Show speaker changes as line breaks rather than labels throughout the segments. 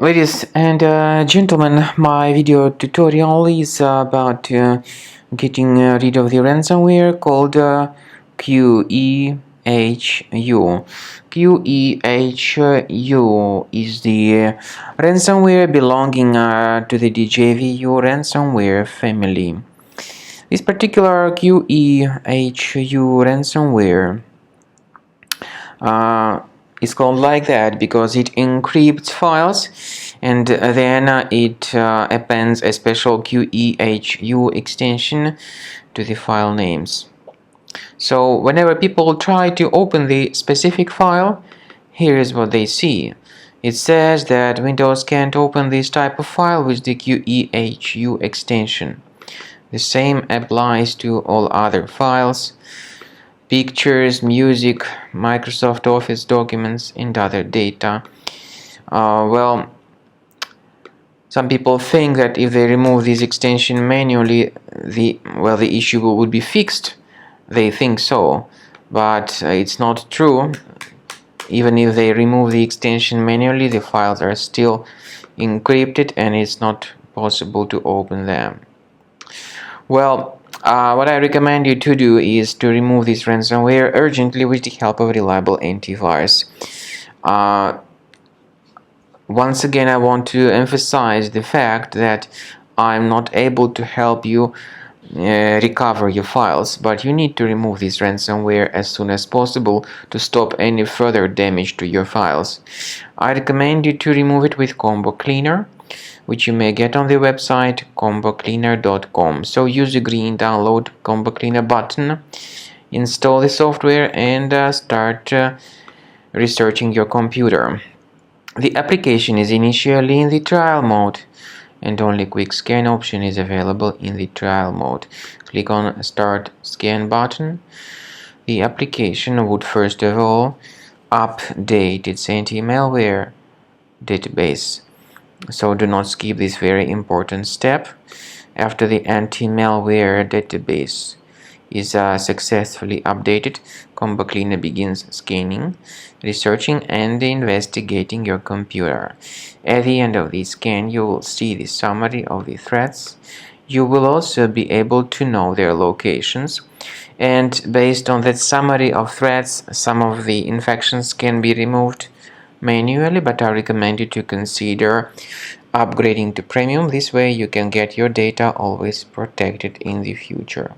Ladies and gentlemen, my video tutorial is about getting rid of the ransomware called Qehu. Qehu is the ransomware belonging to the DJVU ransomware family. This particular Qehu ransomware is called like that because it encrypts files and then it appends a special Qehu extension to the file names. So whenever people try to open the specific file, here is what they see. It says that Windows can't open this type of file with the Qehu extension. The same applies to all other files, pictures, music, Microsoft Office documents, and other data. Some people think that if they remove this extension manually, the issue would be fixed. They think so, but it's not true. Even if they remove the extension manually, the files are still encrypted and it's not possible to open them. What I recommend you to do is to remove this ransomware urgently with the help of a reliable antivirus. Once again, I want to emphasize the fact that I'm not able to help you recover your files, but you need to remove this ransomware as soon as possible to stop any further damage to your files. I recommend you to remove it with Combo Cleaner, which you may get on the website combocleaner.com. So use the green download Combo Cleaner button, install the software, and start researching your computer. The application is initially in the trial mode, and only quick scan option is available in the trial mode. Click on Start Scan button. The application would first of all update its anti-malware database. So do not skip this very important step. After the anti-malware database is successfully updated, Combo Cleaner begins scanning, researching, and investigating your computer. At the end of the scan, you will see the summary of the threats. You will also be able to know their locations, and based on that summary of threats, some of the infections can be removed manually, but I recommend you to consider upgrading to premium. This way you can get your data always protected in the future.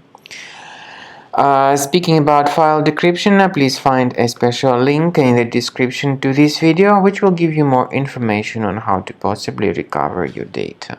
Speaking about file decryption, please find a special link in the description to this video, which will give you more information on how to possibly recover your data.